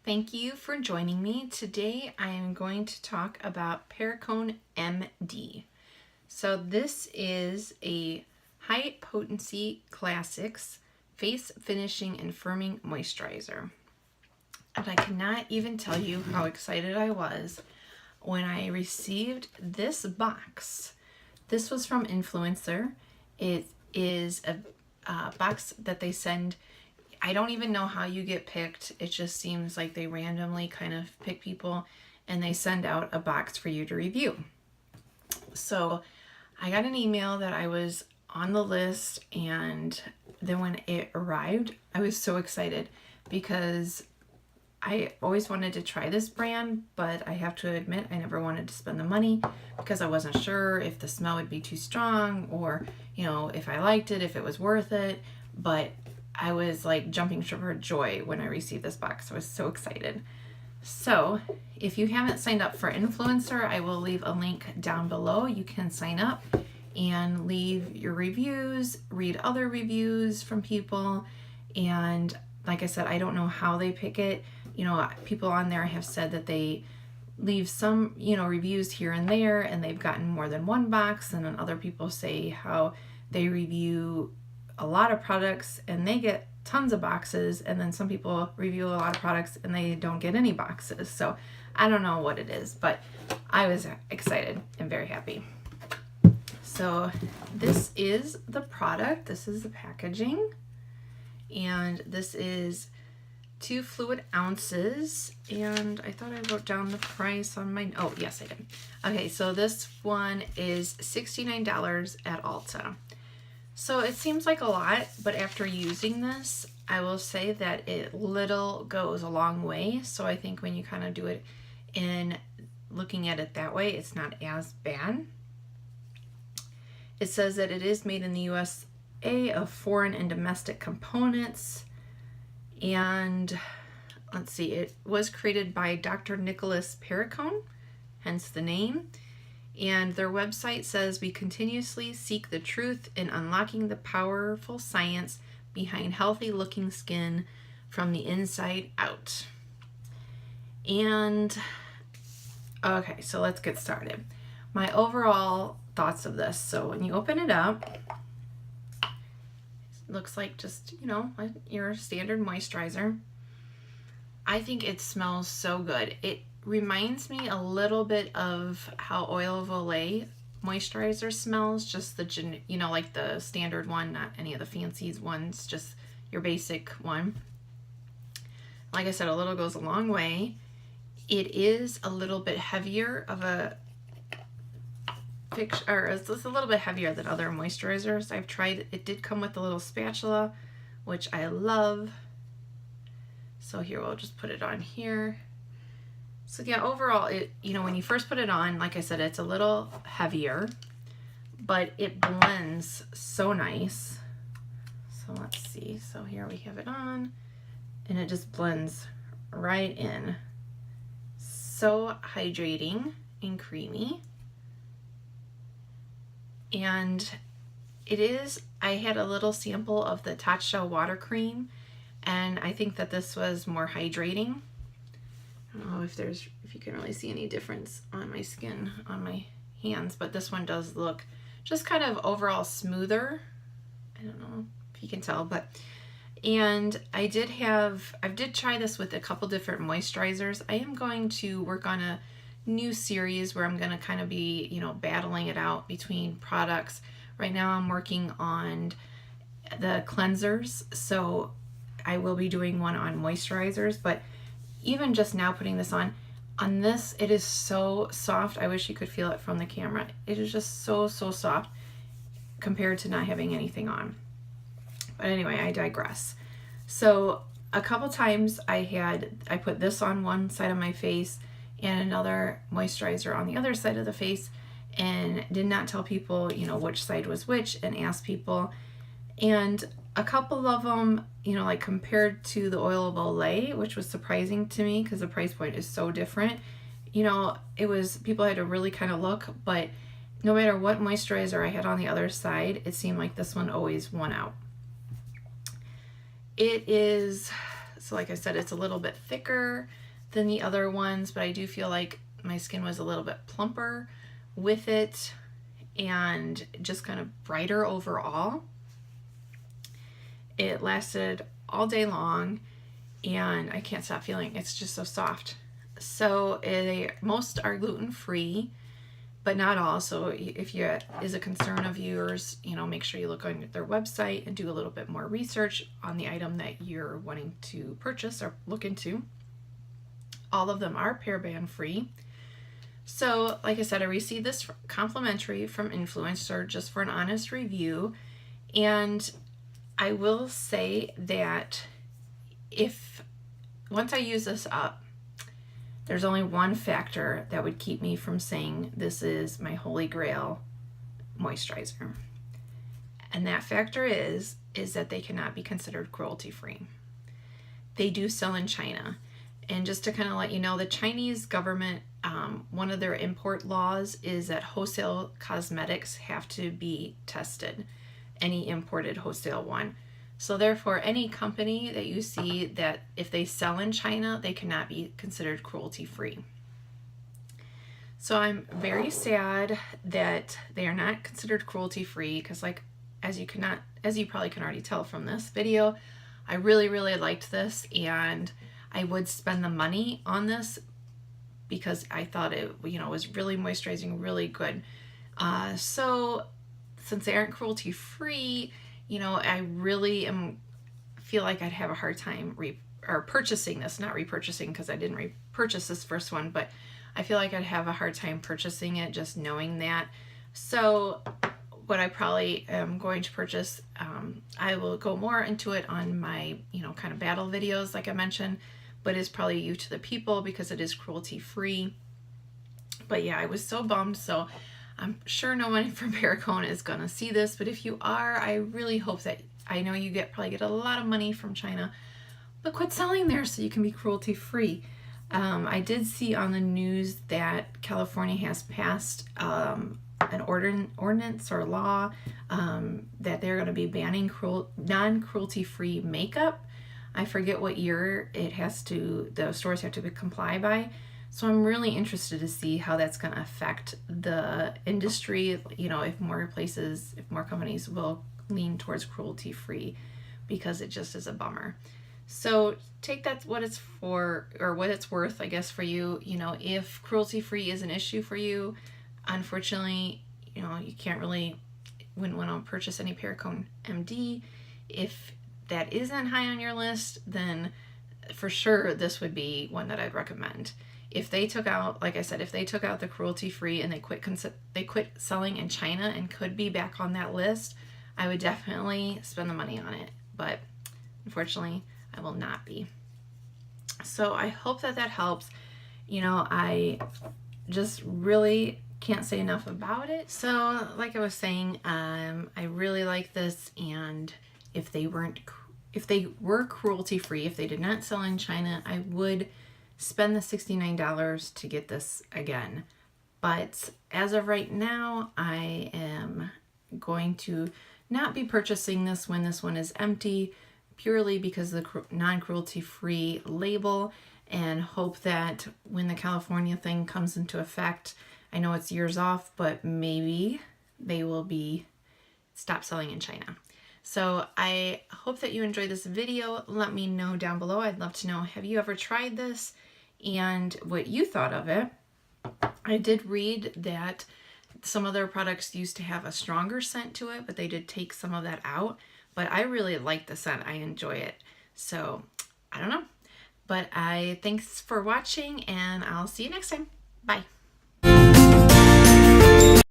Thank you for joining me. Today I am going to talk about PERRICONE MD. So this is a high potency classics face finishing and firming moisturizer. And I cannot even tell you how excited I was when I received this box. This was from Influencer. It is a box that they send. I don't even know how you get picked. It just seems like they randomly kind of pick people and they send out a box for you to review. So I got an email that I was on the list, and then when it arrived, I was so excited because I always wanted to try this brand, but I have to admit I never wanted to spend the money because I wasn't sure if the smell would be too strong or, if I liked it, if it was worth it. But I was like jumping for joy when I received this box. I was so excited. So if you haven't signed up for Influencer, I will leave a link down below. You can sign up and leave your reviews, read other reviews from people. And like I said, I don't know how they pick it. People on there have said that they leave some, reviews here and there, and they've gotten more than one box. And then other people say how they review a lot of products and they get tons of boxes, and then some people review a lot of products and they don't get any boxes. So I don't know what it is, but I was excited and very happy. So this is the product. This is the packaging, and this is 2 fluid ounces, and I thought I wrote down the price on my, oh yes I did. Okay, so this one is $69 at Ulta. So it seems like a lot, but after using this, I will say that it little goes a long way. So I think when you kind of do it in looking at it that way, it's not as bad. It says that it is made in the USA of foreign and domestic components. And let's see, it was created by Dr. Nicholas PERRICONE, hence the name. And their website says, we continuously seek the truth in unlocking the powerful science behind healthy looking skin from the inside out. And okay, so let's get started. My overall thoughts of this. So when you open it up, it looks like just, your standard moisturizer. I think it smells so good. It reminds me a little bit of how Oil of Olay moisturizer smells, just the, like the standard one, not any of the fancy ones, just your basic one. Like I said, a little goes a long way. It is a little bit heavier of a picture, or it's just a little bit heavier than other moisturizers I've tried. It did come with a little spatula, which I love. So here, we'll just put it on here. So yeah, overall, it, when you first put it on, like I said, it's a little heavier, but it blends so nice. So let's see. So here we have it on, and it just blends right in. So hydrating and creamy. And it is, I had a little sample of the Tatcha water cream, and I think that this was more hydrating. I don't know if you can really see any difference on my skin, on my hands, but this one does look just kind of overall smoother. I don't know if you can tell, and I did try this with a couple different moisturizers. I am going to work on a new series where I'm going to kind of be, battling it out between products. Right now I'm working on the cleansers, so I will be doing one on moisturizers, but even just now putting this on this, it is so soft. I wish you could feel it from the camera. It is just so soft compared to not having anything on. But anyway, I digress. So a couple times I put this on one side of my face and another moisturizer on the other side of the face, and did not tell people, which side was which, and asked people. And a couple of them, like compared to the Oil of Olay, which was surprising to me because the price point is so different. People had to really kind of look, but no matter what moisturizer I had on the other side, it seemed like this one always won out. It is So like I said, it's a little bit thicker than the other ones, but I do feel like my skin was a little bit plumper with it and just kind of brighter overall. It lasted all day long and I can't stop feeling it's just so soft. So most are gluten-free, but not all. So if you is a concern of yours, you know, make sure you look on their website and do a little bit more research on the item that you're wanting to purchase or look into. All of them are paraben free. So like I said, I received this complimentary from Influencer just for an honest review. And I will say that once I use this up, there's only one factor that would keep me from saying this is my holy grail moisturizer. And that factor is that they cannot be considered cruelty-free. They do sell in China. And just to kind of let you know, the Chinese government, one of their import laws is that wholesale cosmetics have to be tested, any imported wholesale one. So therefore, any company that you see that if they sell in China, they cannot be considered cruelty-free. So I'm very sad that they are not considered cruelty-free because, like, as you probably can already tell from this video, I really, really liked this and I would spend the money on this because I thought it, you know, was really moisturizing, really good. So since they aren't cruelty-free, you know, I really feel like I'd have a hard time purchasing this, not repurchasing because I didn't repurchase this first one, but I feel like I'd have a hard time purchasing it just knowing that. So what I probably am going to purchase, I will go more into it on my, you know, kind of battle videos like I mentioned, but it's probably You to the People because it is cruelty-free. But yeah, I was so bummed. So I'm sure no one from PERRICONE is gonna see this, but if you are, I really hope that, I know you probably get a lot of money from China, but quit selling there so you can be cruelty-free. I did see on the news that California has passed an ordinance or law that they're going to be banning non-cruelty-free makeup. I forget what year the stores have to comply by. So I'm really interested to see how that's going to affect the industry, you know, if more companies will lean towards cruelty-free, because it just is a bummer. So take that what it's for, or what it's worth, I guess, for you. You know, if cruelty-free is an issue for you, unfortunately, you know, wouldn't want to purchase any PERRICONE MD. If that isn't high on your list, then for sure this would be one that I'd recommend. If they took out, like I said, if they took out the cruelty-free and they quit selling in China and could be back on that list, I would definitely spend the money on it. But unfortunately, I will not be. So I hope that helps. You know, I just really can't say enough about it. So like I was saying, I really like this, and if they were cruelty-free, if they did not sell in China, I would spend the $69 to get this again. But as of right now, I am going to not be purchasing this when this one is empty, purely because of the non-cruelty-free label, and hope that when the California thing comes into effect, I know it's years off, but maybe they will stop selling in China. So I hope that you enjoyed this video. Let me know down below. I'd love to know, have you ever tried this and what you thought of it? I did read that some of their products used to have a stronger scent to it, but they did take some of that out. But I really like the scent. I enjoy it. So I don't know. But thanks for watching, and I'll see you next time. Bye.